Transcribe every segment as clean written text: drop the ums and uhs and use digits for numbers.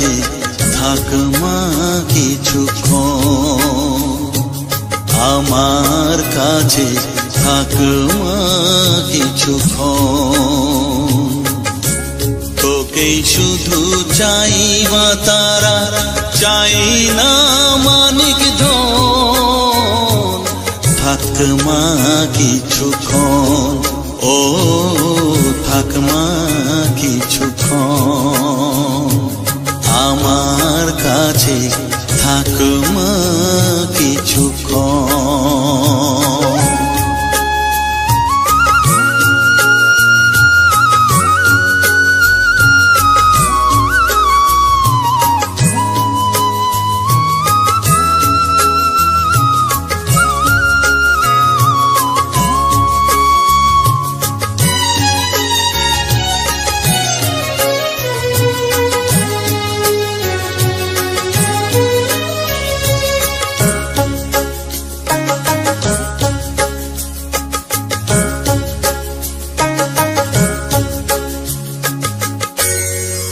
কাছে থাক মা কিছুক্ষণ, আমার কাছে থাক মা কিছুক্ষণ। তোকেই শুধু চাই মা তারা, চাই না মানিক ধন। থাক মা কিছুক্ষণ, ও থাক মা কিছুক্ষণ, আমার কাছে থাক মা কিছুক্ষণ।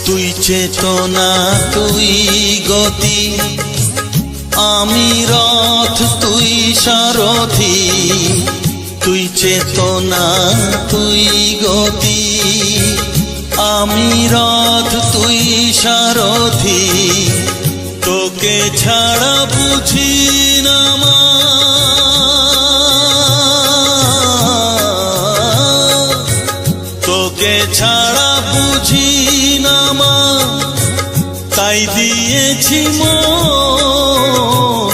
তুই চেতনা, তুই গতি, আমি রথ, তুই সারথি। তুই চেতনা, তুই গতি, আমি রথ, তুই সারথি। তোকে ছাড়া বুঝি না মা, তোকে ছাড়া বুঝি না মা, তাই দিয়েছি মন।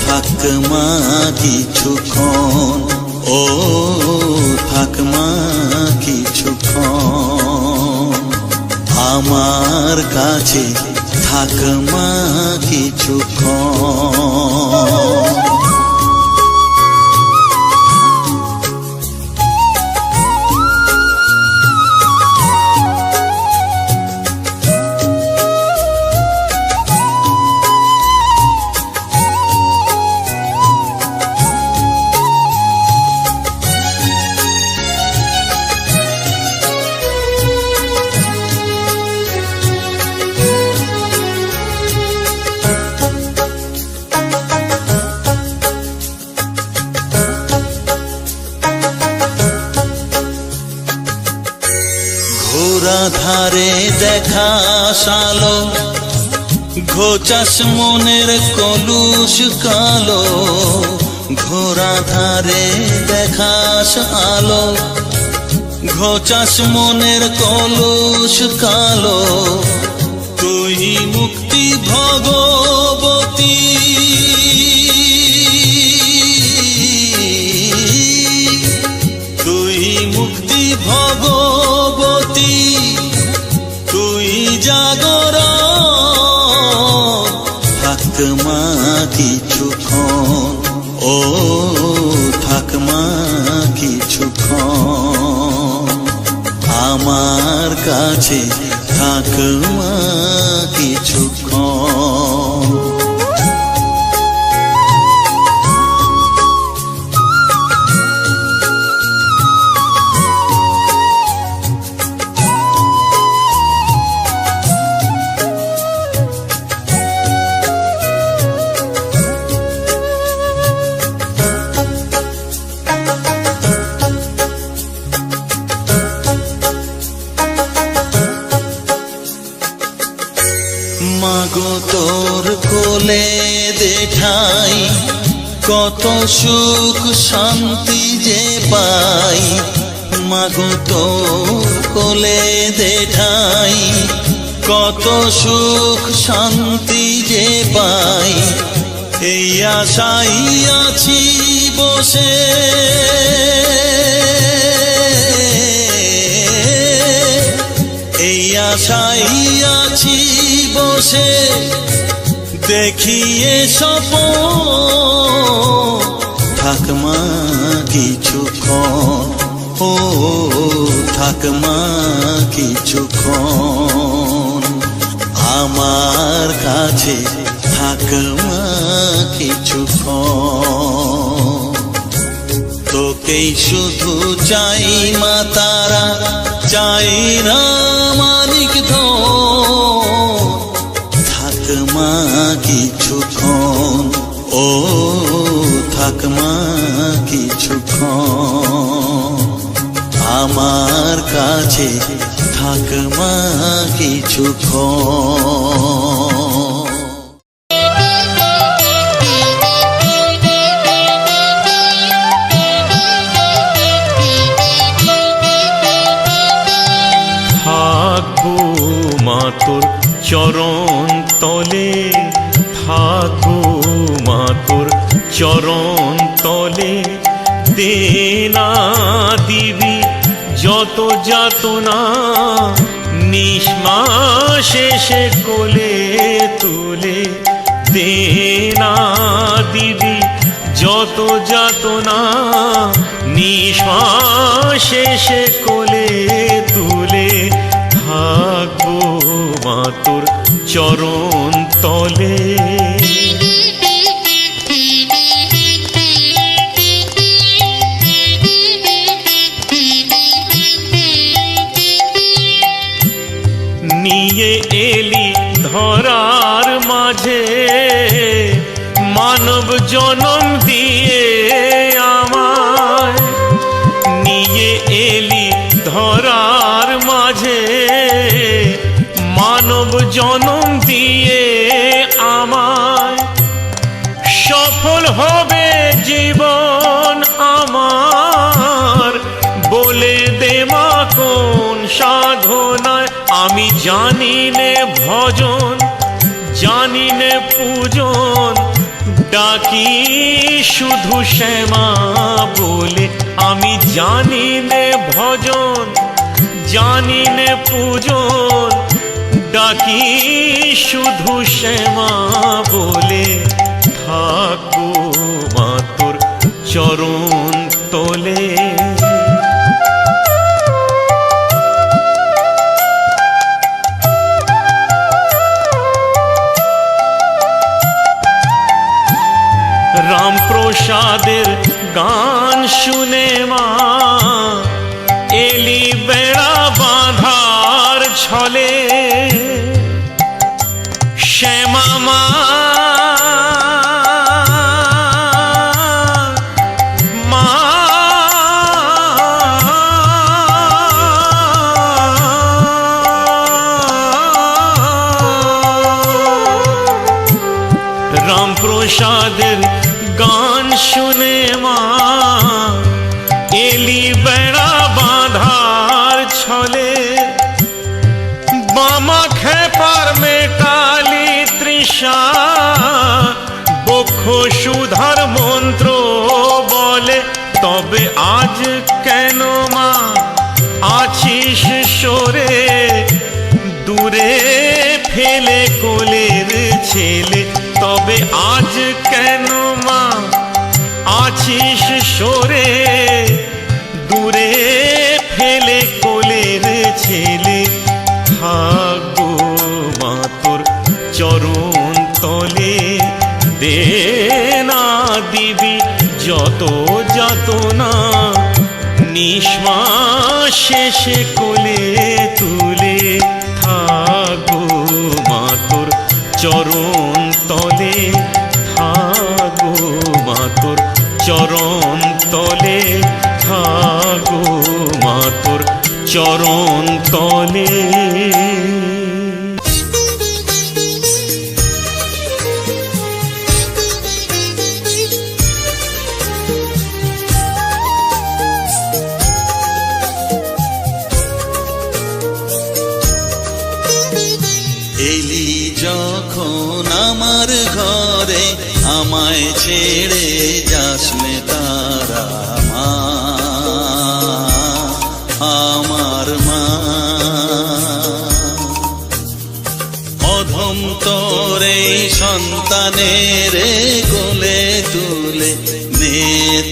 থাক মা কিছুক্ষণ, ও থাক মা কিছুক্ষণ, আমার কাছে থাক মা কিছুক্ষণ। ঘোরা ধারে দেখা সালো, ঘোচাস মনের কলুষ কালো। ঘোরা ধারে দেখাস আলো, ঘোচাস মনের কলুষ কালো। তুই মুক্তি ভগবতী, তুই মুক্তি ভগবতী, তুই জাগরণ। থাক মা কিছুক্ষণ, ও থাক মা কিছুক্ষণ, আমার কাছে থাক মা কিছুক্ষণ। মাগো তোর কোলে দেঠাই, কত সুখ শান্তি যে পাই। মাগো তোর কোলে দেঠাই, কত সুখ শান্তি যে পাই। এই আশাই আছি বসে, এই আশাই আছি বসে, দেখিয়ে স্বপন। থাক মা কিছুক্ষণ, ও থাক মা কিছুক্ষণ, আমার কাছে থাক মা কিছুক্ষণ। তোকেই শুধু চাই মা তারা, চাই না মানিক ধন। থাক মা কিছুক্ষণ, ও থাক মা কিছুক্ষণ, আমার কাছে থাক মা কিছুক্ষণ। থাকবো মা তোর চরণ তলে, থাকবো মা তোর চরণ তলে, দে না দিবি যত যাতনা, নিঃশ্বাস শেষে কোলে তুলে, দে না দিবি যত যাতনা, নিঃশ্বাস শেষে কোলে তুলে, থাকবো মা তোর চরণ তলে। নিয়ে এলি ধরার মাঝে মানব জনম দিয়ে আমায়, নিয়ে এলি ধরার মাঝে মানব জনম দিয়ে আমায়, সফল হবে জীবন আমার বলে দে মা কোন সাধনায়, আমি জানি নে ভজন জানি নে পূজন, ডাকি শুধু শ্যামা বলে, আমি জানি নে ভজন জানি নে পূজন, ডাকি শুধু শ্যামা বলে, থাকবো মা তোর চরণ তলে। রামপ্রসাদের গান শুনে মা এলি বেড়া বাঁধার ছলে, শ্যামা মা মা রামপ্রসাদের গান শুনে মা এলি বেড়া বাঁধার ছলে, বামা খেপার মেটালি তৃষা, বক্ষ সুধার মন্ত্র বলে, তবে আজ কেন মা আছিস সরে, দূরে ফেলে কোলের ছেলে, তবে আজ কেন মা আছিস সরে, দূরে ফেলে কোলের ছেলে, থাকবো মা তোর চরণ তলে, দে না দিবি যত যাতনা, নিঃশ্বাস শেষে কোলে তুলে, থাকবো মা তোর চরণ তলে, থাকবো মা তোর চরণ তলে, থাকবো মা তোর চরণ তলে। এলি যখন আমার ঘরে, আমায় ছেড়ে যাস নে তারা মা, আমার মা, অধম তোর এই সন্তানের কোলে তুলে নে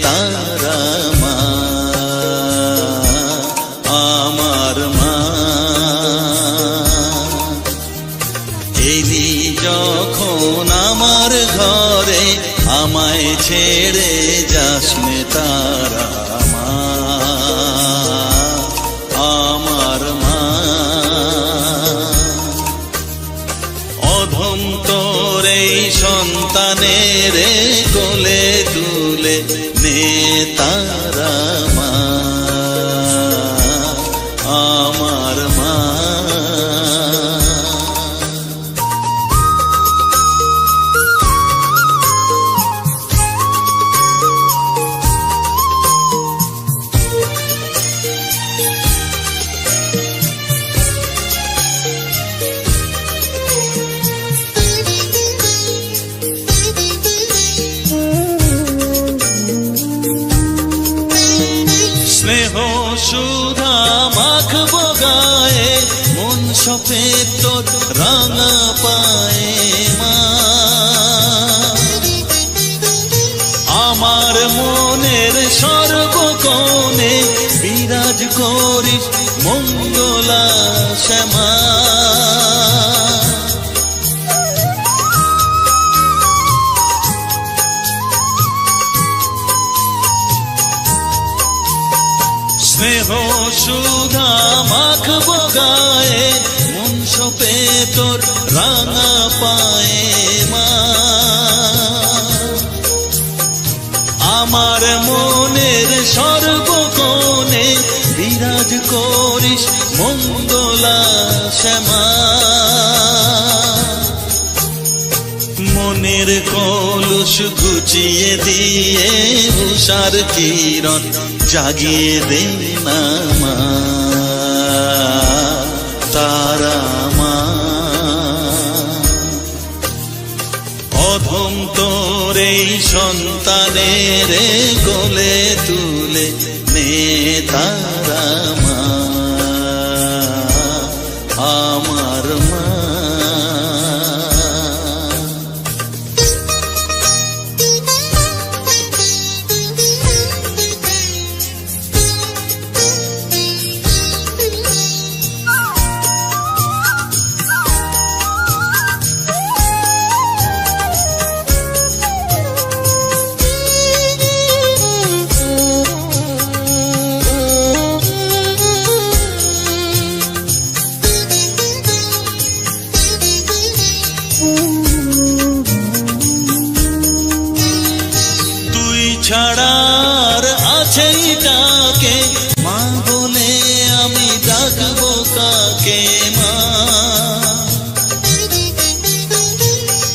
তারা মা, আমার মা। এলি যখন আমার ঘরে, আমায় ছেড়ে যাস নে তারা মা, আমার মা, অধম অধম তোর এই সন্তানের কোলে তুলে নে তারা মা, আমার মা। স্নেহ সুধা মাখবো গায়ে, মন সফেদ তোর রাঙা পায়ে মা। আমার মনের সর্বকোণে বিরাজ করিস মঙ্গলা শ্যামা। স্নেহ সুধা মাখবো গায়ে, মন সপে তোর রাঙা পায়ে মা। আমার মনের সর্বকোণে বিরাজ করিস মঙ্গলা শ্যামা। মনের কলুষ ঘুচিয়ে দিয়ে উষার কিরণ জাগিয়ে দে না মা, তারা মা। অধম তোর এই সন্তানের কোলে তুলে নে তারা মা, আমার মা। ছাড়ার আছেই ডাকে মা বলে আমি ডাকবো কাকে মা।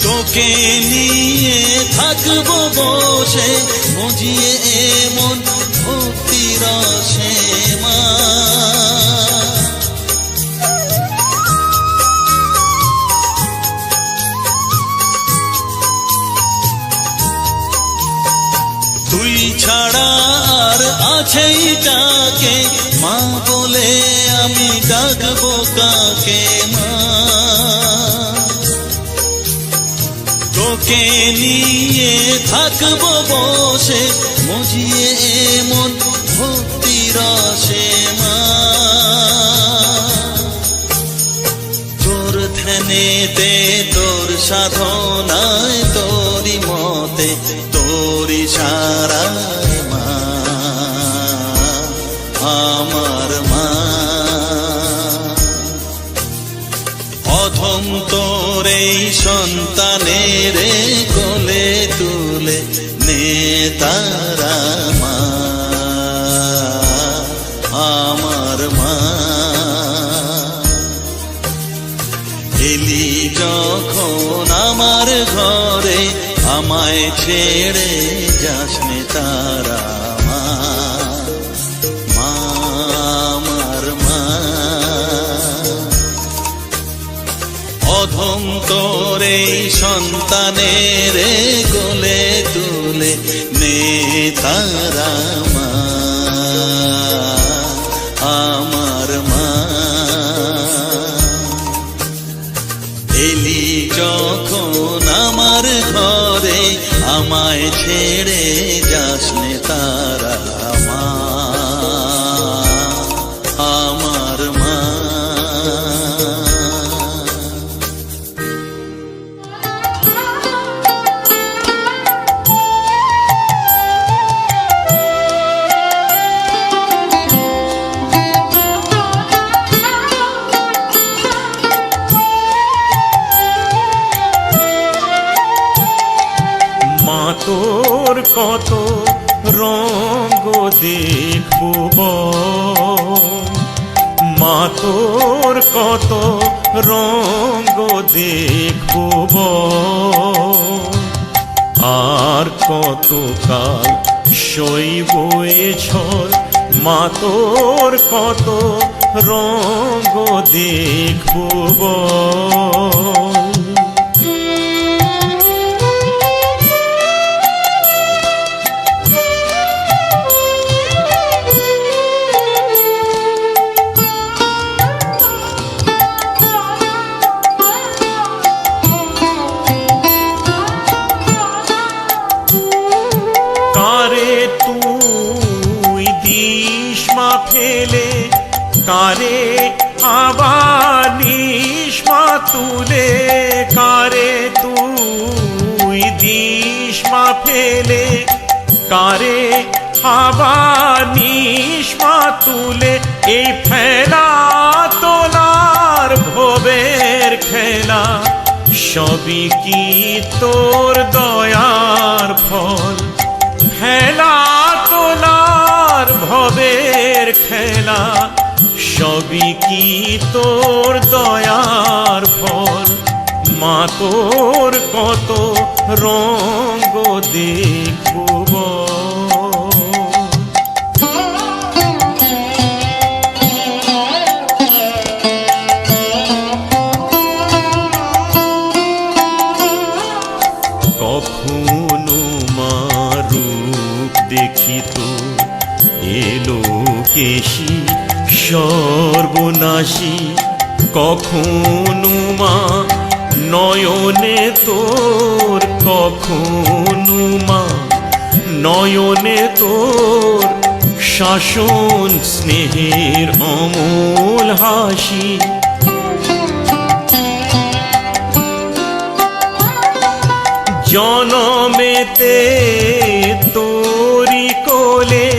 তোকে নিয়ে থাকবো বসে মজিয়ে এমন ভক্তি রসে মা। তুই ছাড়া আর আছেই ডাকে মা বলে আমি ডাকবো কাকে মা। তোকে নিয়ে থাকবো বসে মজিয়ে এমন ভক্তি রসে মা। তোর ধ্যানেতে তোর সাধনায় তোরি মতে তোরি সারায় মা, আমার মা। অধম তোর এই সন্তানের কোলে তুলে নে তারা মা, আমার মা। এলি যখন আমার ঘরে আমায় ছেড়ে যাস নে তারা মা, মা, আমার মা। অধম তোর এই সন্তানের কোলে তুলে নে তারা মা, আমার মা। এলি যখন আমার ঘরে আমায় ছেড়ে যাস নে তারা মা, আমার মা। তোর কত রঙ্গ দেখবো বল, মা তোর কত রঙ্গ দেখবো বল। আর কতকাল সইব এ ঝড়, মা তোর কত রঙ্গ দেখবো বল। ফেলে কারে আবার নিষ্মা তুলে, কারে তুই দিশমা ফেলে কারে আবার নিষ্মা তুলে। এই ফেলা তোলার ভবের খেলা সবই কি তোর দয়ার ফল, ফেলা তোলার ভবের খেলা সবই কি তোর দয়ার ফল। মা তোর কত রঙ্গ দেখবো বল। কখনো মা রূপ দেখিত এলো কেশি সর্বনাশী, কখনো মা নয়নে তোর, কখনো মা নয়নে তোর শাসন স্নেহের অমল হাসি। জনমেতে তোরি কোলে,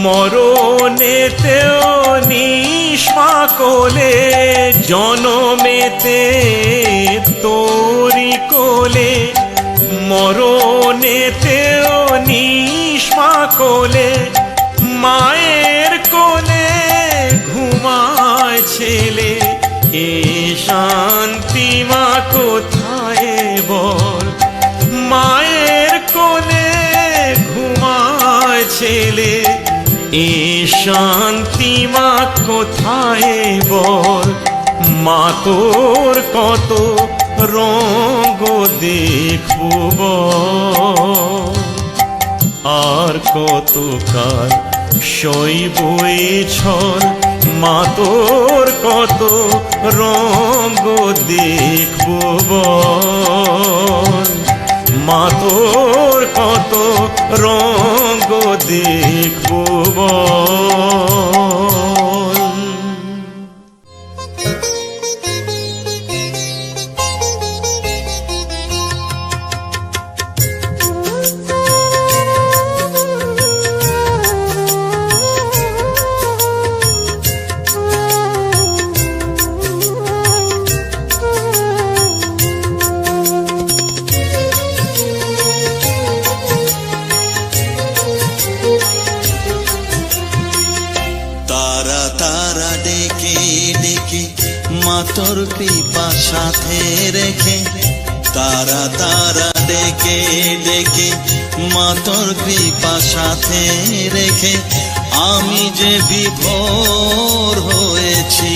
মরণেতেও নিষ্মা কোলে। জনমেতে তোরি কোলে, মরণেতেও নিষ্মা কোলে। মায়ের কোলে ঘুমায় ছেলে, এ শান্তি মা কোথায় বল। মায়ের কোলে ঘুমায় ছেলে, এ শান্তি মা কোথায় বল। মা তোর কত রঙ্গ দেখবো বল। আর কতকাল সইব এ ঝড়, মা তোর কত রঙ্গ দেখবো বল। মা তোর কত রঙ্গ দেখবো বল। তোর কৃপা সাথে রেখে, তারা তারা ডেকে ডেকে মা তোর কৃপা সাথে রেখে আমি যে বিভোর হয়েছি।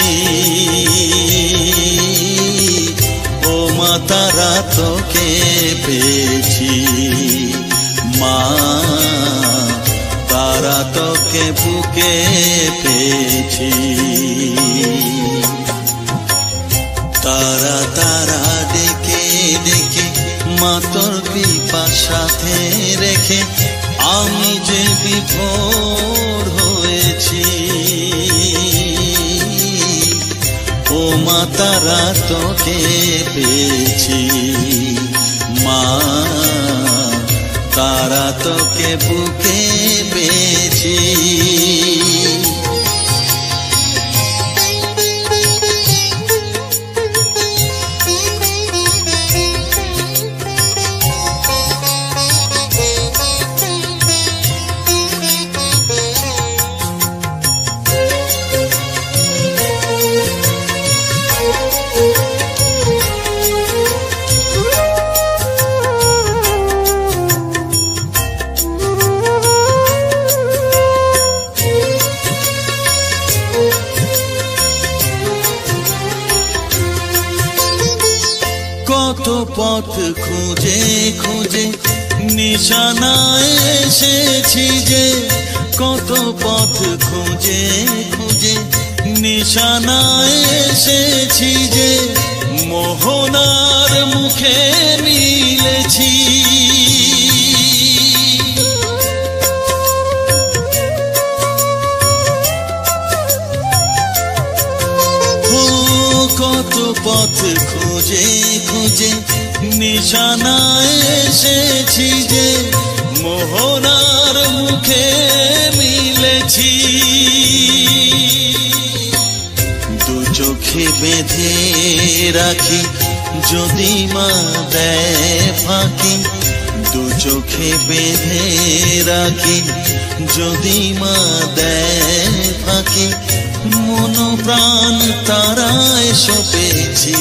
ও মা তারা তোকে পেয়েছি, মা তারা তোকে বুকে পেয়েছি। তারা তারা ডেকে ডেকে মা তোর কৃপা সাথে রেখে আমি যে বিভোর হয়েছি। ও মা তারা তোকে পেয়েছি, মা তারা তোকে বুকে পেয়েছি। কত পথ খুঁজে খুঁজে নিশানায় এসেছি যে, কত পথ খুঁজে খুঁজে নিশানায় এসেছি যে, মোহনার মুখে মিলেছি। কত পথ খুঁজে খুঁজে নিশানায় এসেছি যে, মোহনার মুখে মিলেছি। দু চোখে বেঁধে রাখি যদি মা দেয় ফাঁকি, দু চোখে বেঁধে রাখি যদি মা দেয় ফাঁকি, মন প্রাণ তারায় সপেছি।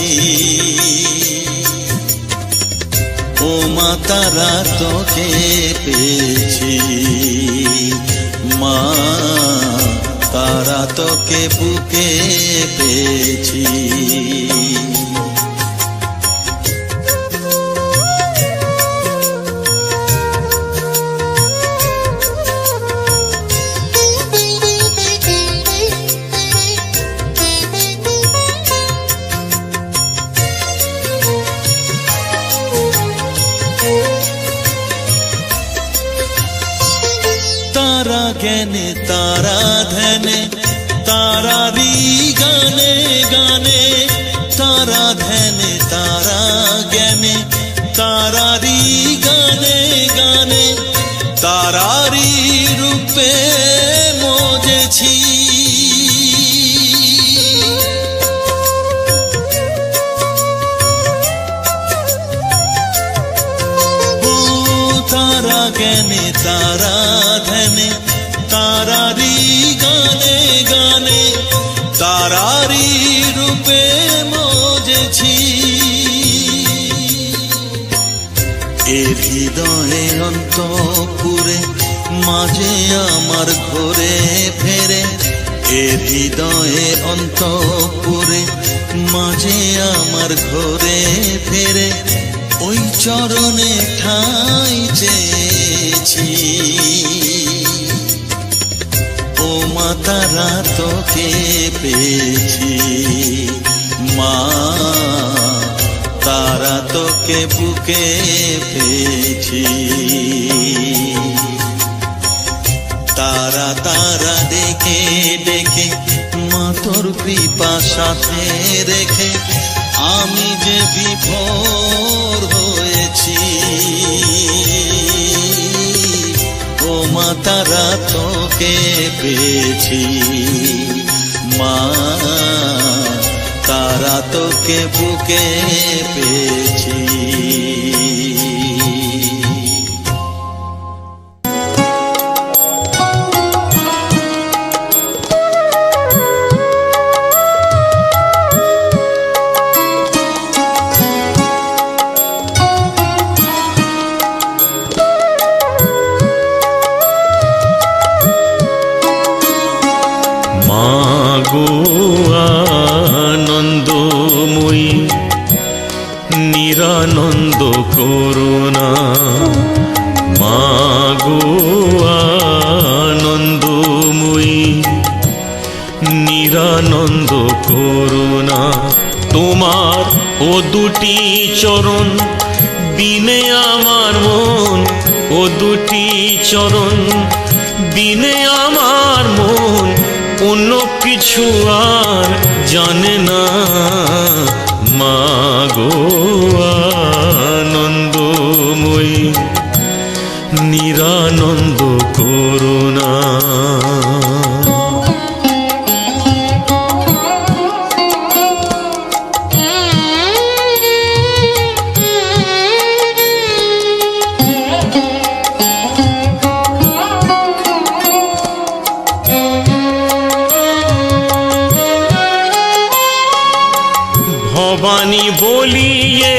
ও মা তারা তোকে পেয়েছি, মা তারা তোকে বুকে পেয়েছি। তারা জ্ঞানে তারা ধ্যানে তারারি গানে গানে, তারা ধ্যানে তারা জ্ঞানে তারারি গানে গানে, তারারি রূপে মজেছি। তারা জ্ঞানে তারা ধ্যানে তারারি গানে গানে, তারারি রূপে মজেছি। এ হৃদয়ে অন্তপুরে মাঝে আমার ঘরে ফেরে, এ হৃদয়ে অন্তপুরে মাঝে আমার ঘরে ফেরে, ওই চরণে ঠাঁই চেয়েছি। ও মা তারা তোকে পেয়েছি, মা তারা তোকে বুকে পেয়েছি। তারা তারা ডেকে ডেকে মা তোর কৃপা সাথে রেখে, আমি যে বিভোর হয়েছি। ও মা তারা তোকে পেয়েছি, মা তারা তোকে বুকে পেয়েছি। আনন্দময়ী নিরানন্দ করুণা, মাগো আনন্দময়ী নিরানন্দ করুণা, তোমার ও দুটি চরণ বিনে আমার মন, ও দুটি চরণ বিনে আমার মন অন্য কিছু আর জানে না। মাগো আনন্দময়ী নিরানন্দ করুণা। ভবানী বলিয়ে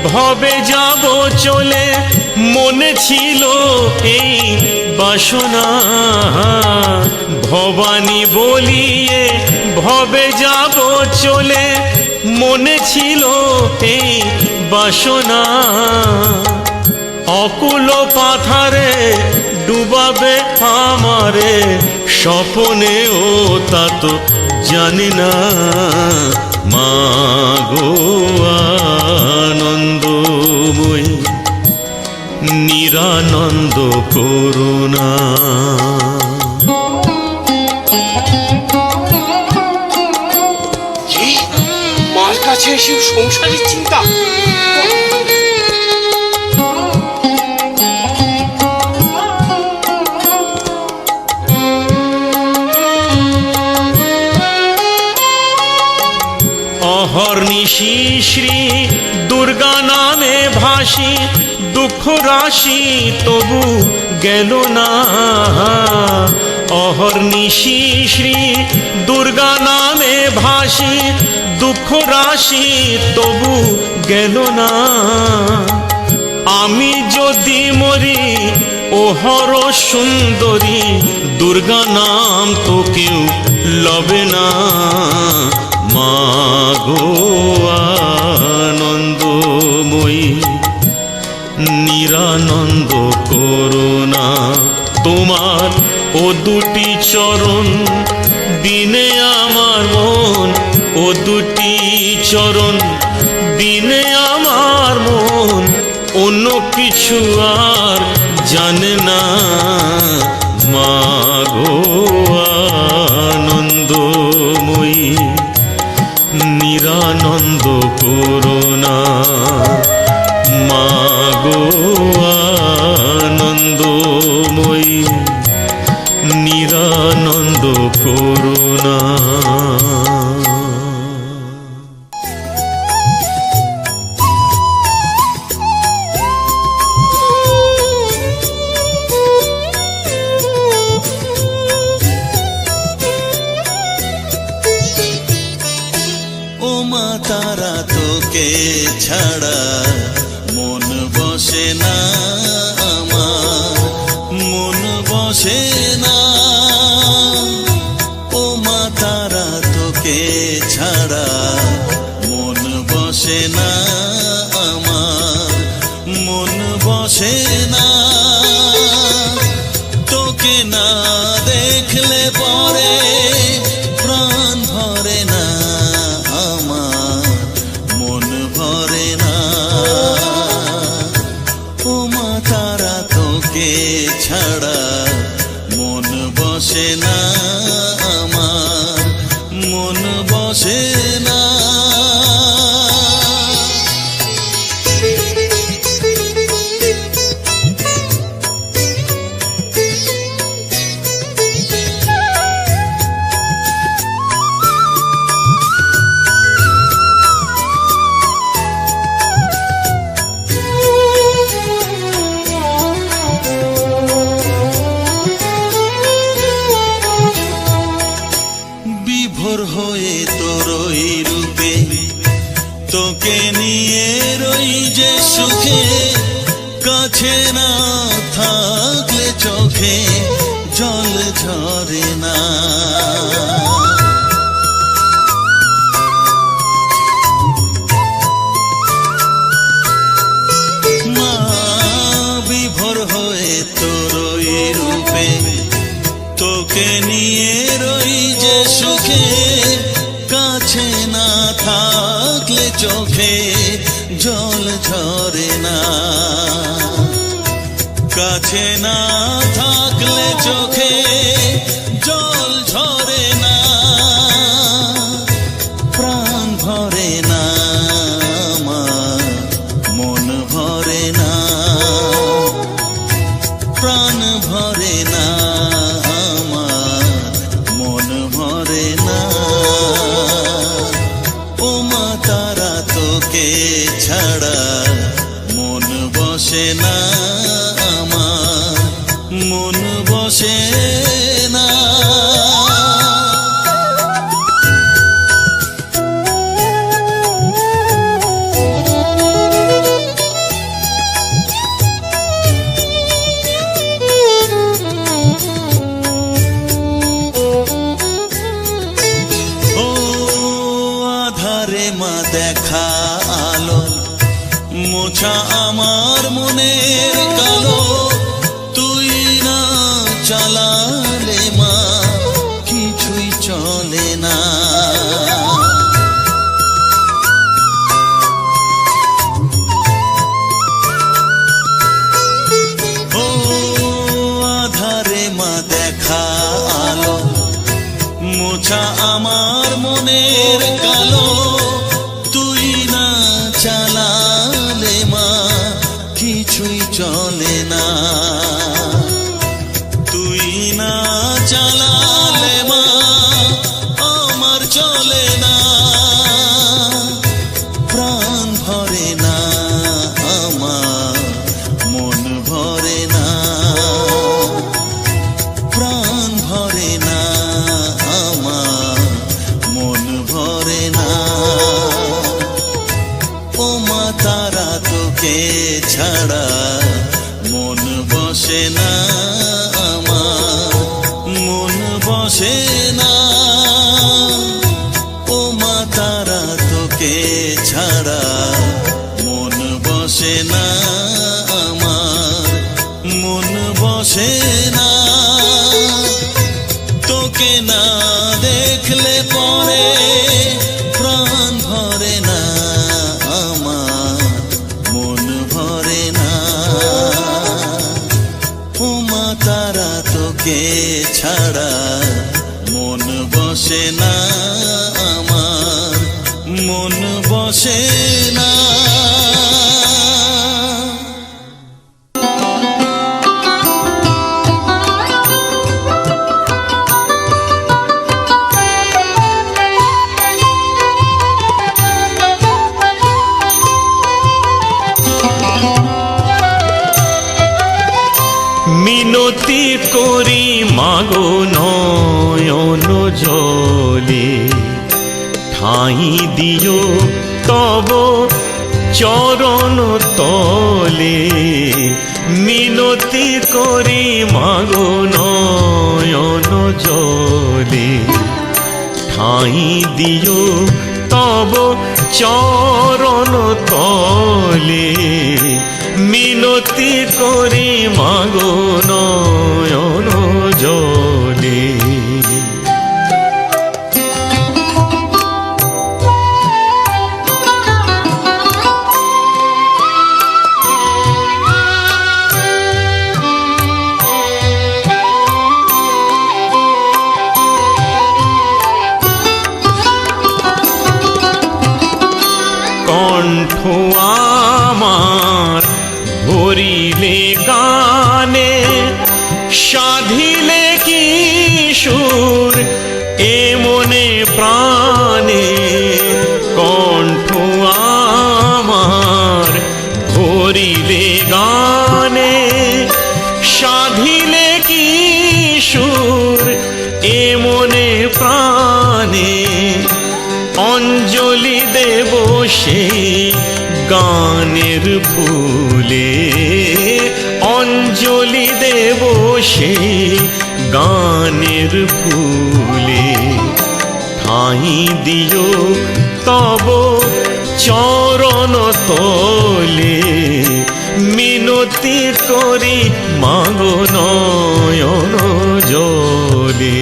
ভবে যাব চলে, মনে ছিল এই বাসনা। ভবানী বলিয়ে ভবে যাব চলে, মনে ছিল এই বাসনা, অকুল পাথারে ডুবাবে আমারে স্বপনে, ও তা তো জানি না। মা গো আনন্দময়ী, নিরানন্দ করুণা। মার কাছে এসে সংসারের চিন্তা। অহর্নিশি শ্রী দুর্গা নামে ভাসি, দুঃখ রাশি তবু গেল না। অহর্নিশি শ্রী দুর্গা নামে ভাসি, দুঃখ রাশি তবু গেল না। আমি যদি মরি ও হর সুন্দরী, দুর্গা নাম তো কেউ লবে না। মা গো আনন্দময়ী, নিরানন্দ করুণা। তোমার ও দুটি চরণ বিনে আমার মন, ও দুটি চরণ বিনে আমার মন অন্য কিছু আর জানে না। মা গো আনন্দময়ী, নিরানন্দ করুণা। মা গো আনন্দময়ী, নিরানন্দ করুণা। ও মা তারা, তোকে ছাড়া মন বসে না আমার, মন বসে না। ও মা তারা, তোকে ছাড়া মন বসে না আমার, মন বসে না। তোকে না দেখলে পরে প্রাণ ভরে না আমার, মন ভরে না। ও মা তারা, তোকে ছাড়া মন বসে না আমার, মন বসে না। বিভোর হয়ে তোরই রূপে তোকে নিয়ে রই যে সুখে, কাছে না থাকলে চোখে জল ঝরে না। মা বিভোর হয়ে তোরই রূপে তোকে নিয়ে রই যে সুখে, কাছে না থাকলে চোখে জল ঝরে না। কাছে না থাকলে চোখে জল ঝরে না, প্রাণ ভরে না আমার, মন ভরে না, প্রাণ ভরে না আমার, মন ভরে না। ও মা তারা, তোকে ছাড়া মন বসে না আমার, মন বসে না। ও আধারে মা মোছা আমার মনের কালো, তুই না চালালে মা কিছুই চলে না। ও আধারে মা দেখা আলো, মোছা আমার মনের কালো, তুই না চালালে মা কিছুই চলে না। তুই না চালালে মা আমার চলে না, প্রাণ ভরে না আমার, মন ভরে না, প্রাণ ভরে না আমার, মন ভরে না। ও মা তারা তোকে ছাড়া মন বসে না আমার, মন বসে না। ও মা তারা তোকে ছাড়া মন বসে না আমার, মন বসে না। তোকে না দেখলে পরে প্রাণ ভরে না আমার, মন ভরে না। ও মা তারা তোকে ছাড়া মন বসে না আমার, মন বসে না। মিনতি করি মাগো নয়ন জলে, ঠাঁই দিও তব চরণ তলে। মিনতি করি মাগো নয়ন জলে, ঠাঁই দিও তব চরণ তলে। মিনতি করি মাগো নয়ন জলে। কণ্ঠ আমার ভরিলে গানে, সাধিলে কি সুর এ মনে প্রাণে। কণ্ঠ আমার ভরিলে গানে, সাধিলে কি সুর এ মনে প্রাণে। অঞ্জলি দেব সেই গানের ফুলে, অঞ্জলি দেব সেই গানের ফুলে। ঠাঁই দিও তব চরণ তলে, মিনতি করি মাগো নয়ন জলে।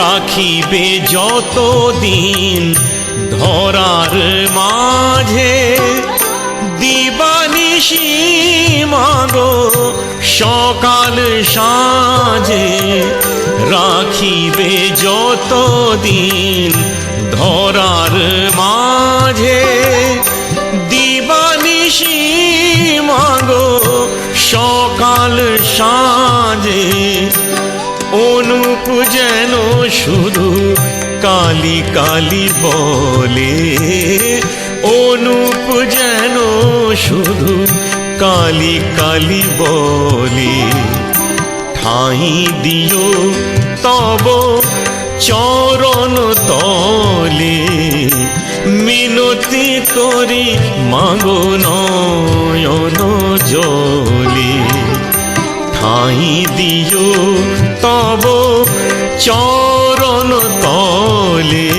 রাখিবে যতদিন ধরার মাঝে, দিবানিশি মাগো সকাল সাঁঝে। রাখিবে যতদিন ধরার মাঝে, দিবানিশি মাগো সকাল সাঁঝে। অনুপ যেন শুধু কালি কালি বলে, অনুপ যেন শুধু কালি কালি বলে। ঠাঁই দিও তব চরণ তলে মিনতি করি মাগো নয়ন জলে ঠাঁই দিও তব চরণ তলে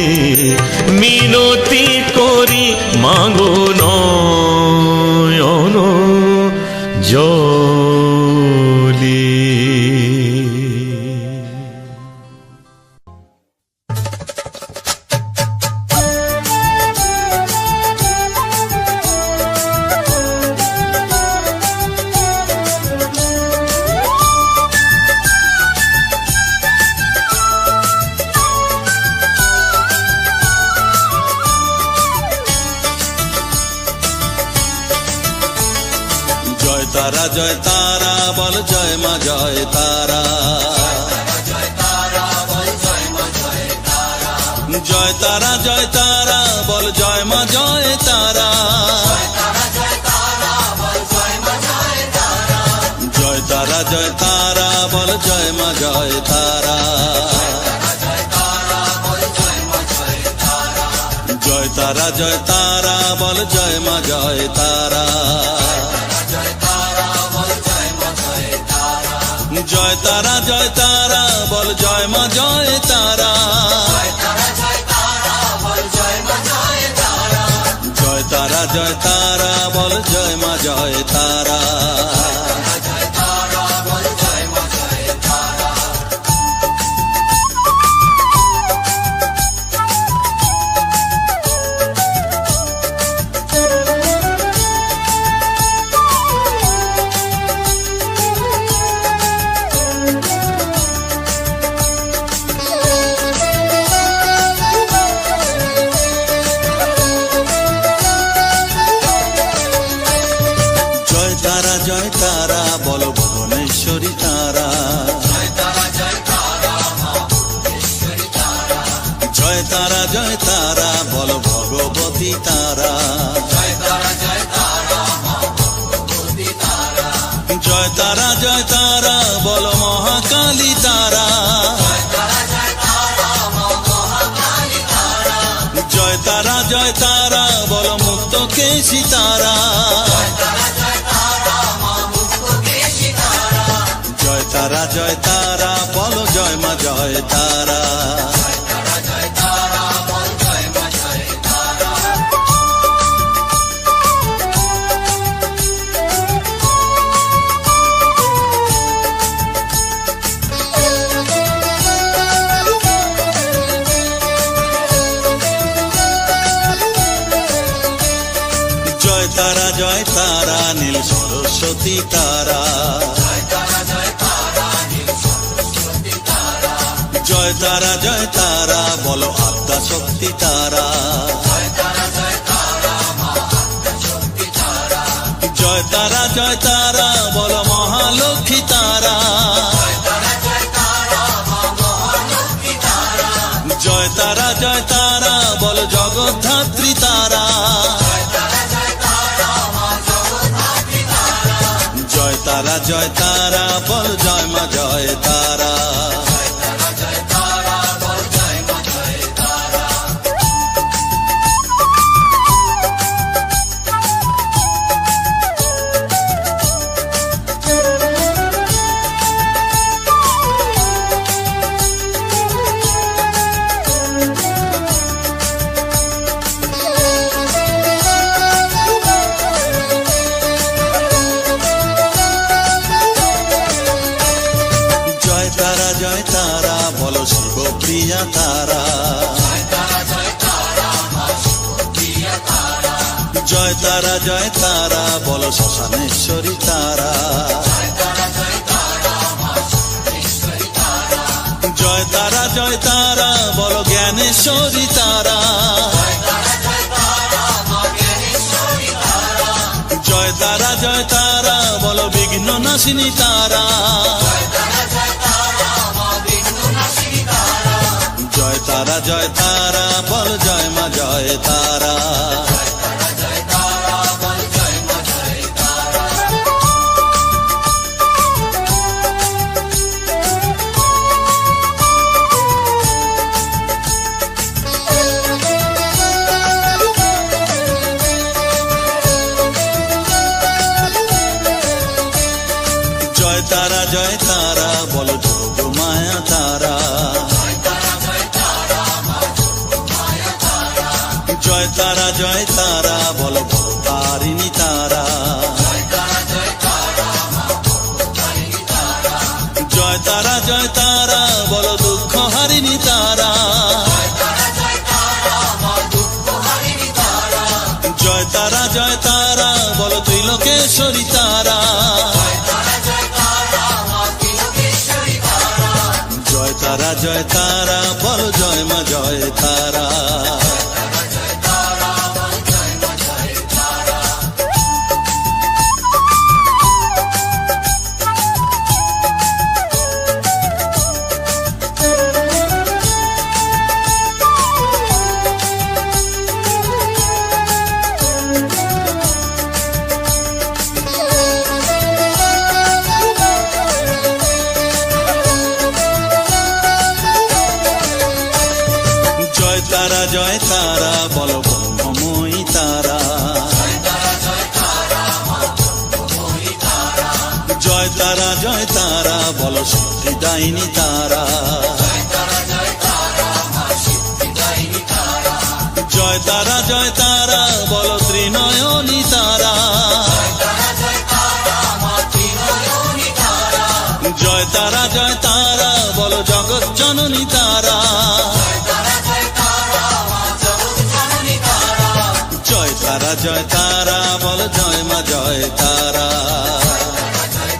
মিনতি করি মাগো নয়ন জলে। জয় তারা বল জয় মা জয় তারা, জয় তারা জয় তারা বল জয় মা জয় তারা, জয় তারা জয় তারা বল জয় মা জয় তারা, জয় তারা জয় তারা বল জয় মা জয় তারা, জয় তারা জয় তারা বল জয় মা জয় তারা, জয় তারা জয় তারা বল জয় মা জয় তারা। জয় তারা বল ভুবনেশ্বরী তারা, জয় তারা জয় তারা বল ভগবতী তারা, জয় তারা জয় তারা বল মহাকালী তারা, জয় তারা জয় তারা বল মুক্তকেশী তারা, জয় তারা জয় তারা বল জয় মা জয় তারা। জয় তারা জয় তারা নীল সরস্বতী তারা, জয় তারা জয় তারা বল আদ্যা শক্তি তারা, জয় তারা জয় তারা বল মহালক্ষ্মী তারা, জয় তারা জয় তারা বল জগদ্ধাত্রী তারা, জয় তারা জয় তারা বল জয় মা জয় তারা। জয় তারা বল শিবপ্রিয়া তারা, জয় তারা জয় তারা বল শ্মশানেশ্বরী তারা, জয় তারা জয় তারা বল জ্ঞানেশ্বরী তারা, জয় তারা জয় তারা বল বিঘ্ন নাশিনী তারা, জয় তারা জয় তারা বল জয় মা জয় তারা। জয় তারা বলো তারিণী তারা, জয় তারা বলো দুঃখ হারিণী তারা, জয় তারা বলো ত্রিলোকেশ্বরী তারা, জয় তারা বলো জয় মা জয় তারা। জয় তারা বলো ব্রহ্মময়ী তারা, জয় তারা বলো সিদ্ধিদায়িনী তারা, জয় তারা বলো ত্রিনয়নী তারা, জয় তারা বলো জগৎ জননী তারা, জয় তারা বল জয় মা জয় তারা, জয়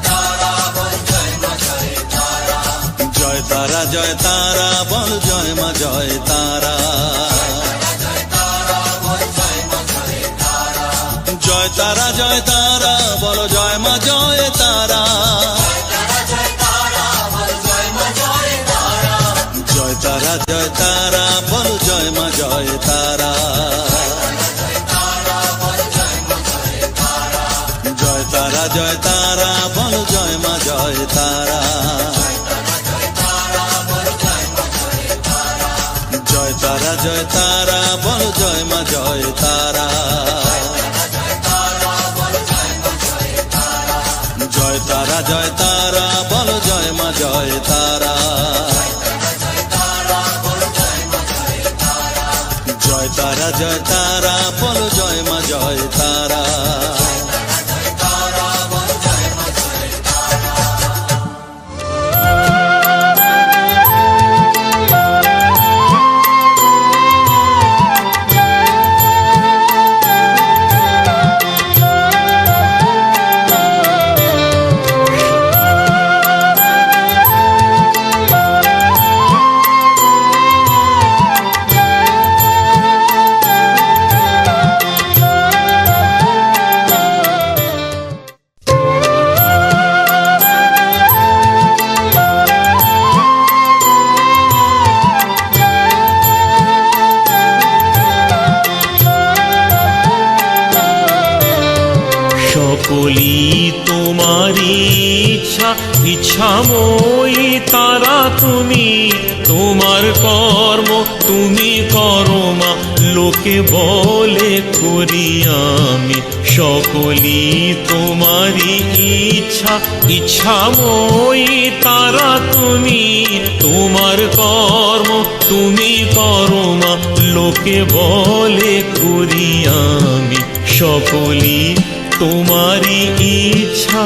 তারা বল জয় মা জয় তারা, জয় তারা বল জয় মা জয় তারা, জয় তারা বল জয় মা জয় তারা, জয় তারা বল জয় মা জয় তারা, জয় তারা বল জয় মা জয় তারা, জয় তারা বল জয় মা জয় তারা, জয় তারা বল জয় মা জয় তারা। সকলি তোমারি ইচ্ছা, ইচ্ছাময়ী তারা তুমি, তোমার কর্ম তুমি করো মা, লোকে বলে করি আমি। সকলি তোমারি ইচ্ছা, ইচ্ছাময়ী তারা তুমি, তোমার কর্ম তুমি করো মা, লোকে বলে করি আমি। সকলি তোমারি ইচ্ছা,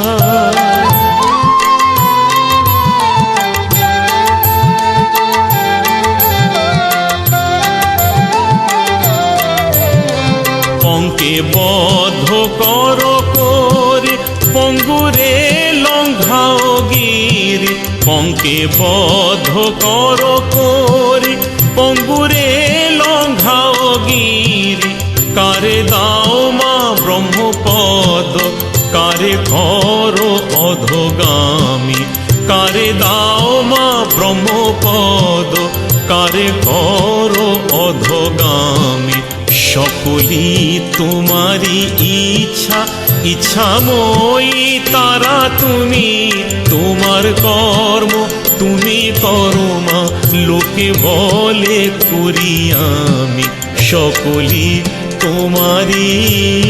পঙ্কে বদ্ধ কর করে, পঙ্গুরে লঙ্ঘাও গিরি, পঙ্কে বদ্ধ কর করে, পঙ্গুরে লঙ্ঘাও গিরি। কারে দাও মা ব্রহ্মপদ, কারে করো অধগামী, কারে দাও মা ব্রহ্মপদ, কারে করো অধগামী। সকলি তোমারি ইচ্ছা, ইচ্ছাময়ী তারা তুমি, তোমার কর্ম তুমি করো মা, লোকে বলে করি আমি। সকলি তোমারি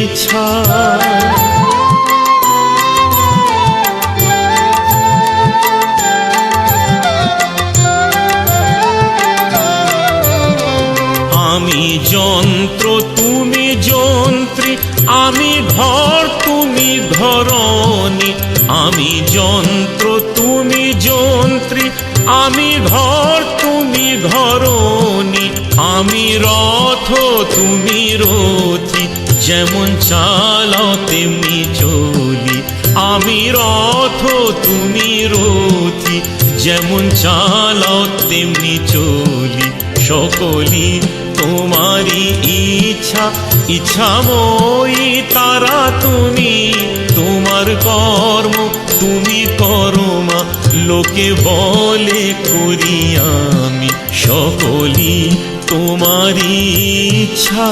ইচ্ছা, আমি যন্ত্র তুমি যন্ত্রী, আমি ঘর তুমি ঘরণী। আমি যন্ত্র তুমি যন্ত্রী, আমি ঘর তুমি ঘরণী। আমি রথ তুমি রথী, যেমন চালাও তেমনি চলি। আমি রথ তুমি রথী, যেমন চালাও তেমনি চলি। সকলি তোমারই ইচ্ছা, ইচ্ছাময়ী তারা তুমি। তোমার কর্ম তুমি করো মা, লোকে বলে করি আমি। সকলি তোমারই ইচ্ছা।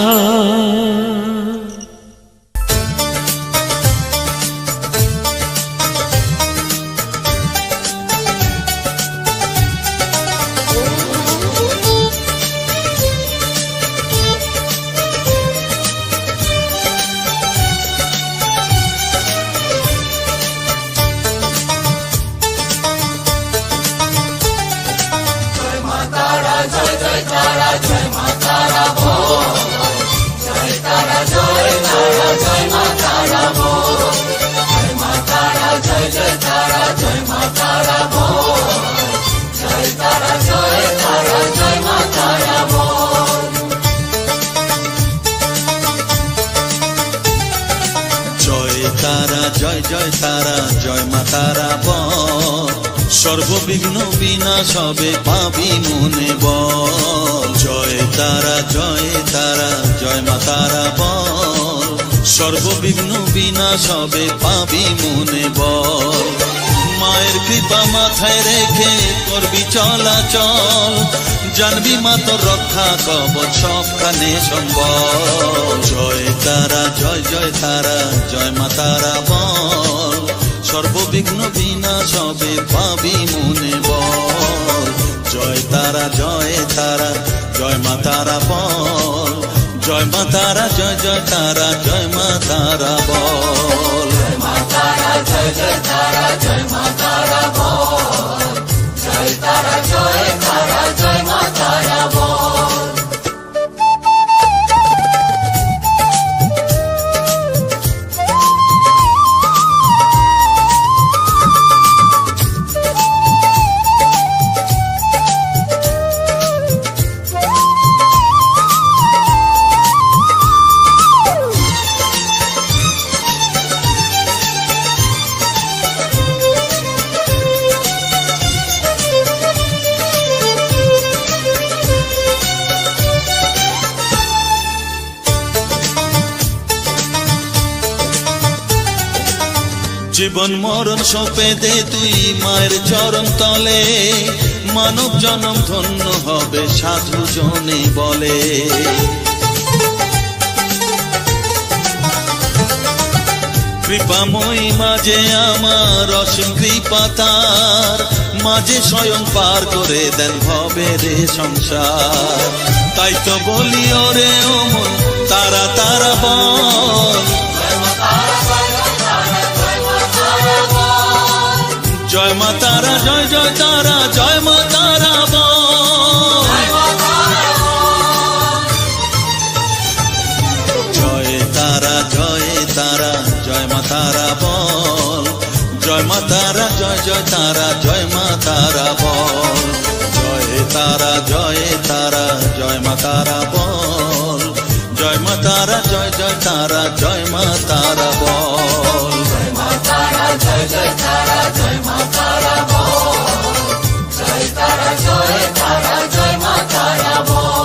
জয় জয় তারা, জয় মা তারা বল। সর্ববিঘ্ন বিনাশ হবে পাবি মনে বল। জয় তারা, জয় তারা, জয় মা তারা বল। সর্ববিঘ্ন বিনাশ হবে পাবি মনে বল। মায়ের কৃপা মাথায় রেখে করবি চলাচল, জানবি মা তোর রক্ষা কবচ সবখানে সম্বল। জয় তারা, জয় জয় তারা, জয় মা তারা বল। সর্ববিঘ্ন বিনাশ হবে পাবি মনে বল। জয় তারা, জয় তারা, জয় মা তারা বল। জয় মা তারা, জয় জয় তারা, জয় মা তারা বল। জয় মা তারা, জয় জয় তারা, জয় মা তারা বল। জয় তারা, জয় তারা, জয় মা তারা বল। জীবন মরণ সঁপে দে তুই মায়ের চরণ তলে, মানব জনম ধন্য হবে সাধু জনে বলে। কৃপাময়ী মাঝে আমার অসীম কৃপা তার, মাঝে স্বয়ং পার করে দেন ভবের সংসার। তাই তো বলি ওরে ওমন তারা তারা বল। জয় মা তারা, জয় জয় তারা, জয় মা তারা বল। জয় তারা, জয় তারা, জয় মা তারা বল। জয় মা তারা, জয় জয় তারা, জয় মা তারা বল। জয় তারা, জয় তারা, জয় মা তারা বল। জয় মা তারা, জয় জয় তারা, জয় মা তারা বল। জয় মা তারা, জয় জয় তারা, জয় মা তারা বল। জয় তারা, জয় তারা, জয় মা তারা বল।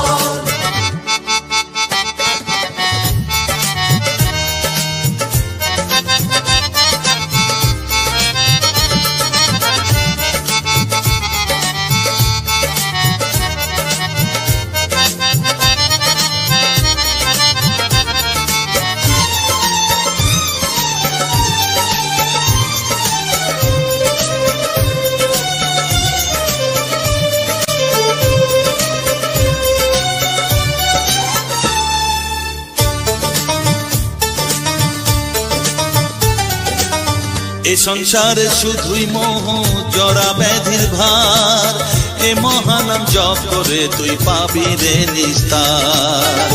এ সংসারে শুধুই মোহ জরা ব্যাধির ভার, এ মহানাম জপ করে তুই পাবি রে নিস্তার।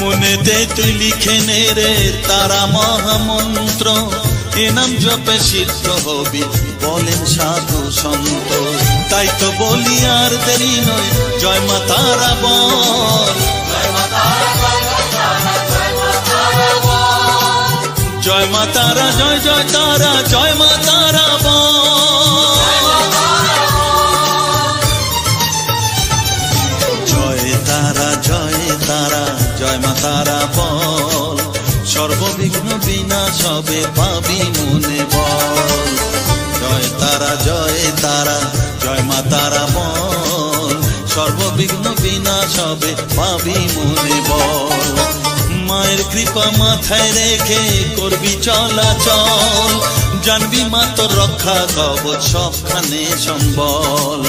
মনেতে তুই লিখে নে রে তারা মহামন্ত্র, এ নাম জপে সিদ্ধ হবি বলেন সাধু সন্ত। তাই তো বলি আর দেরি নয়, জয় মা তারা বল, জয় মা তারা, জয় জয় তারা, জয় মা তারা বল, জয় তারা, জয় তারা, জয় মা তারা বল, সর্ববিঘ্ন বিনাশ হবে পাবি মনে বল। জয় তারা, জয় তারা, জয় মা তারা বল, সর্ববিঘ্ন বিনাশ হবে পাবি মনে বল। মায়ের কৃপা মাথায় রেখে করবি চলাচল, জানবি মা তোর রক্ষা কবচ সবখানে সম্বল।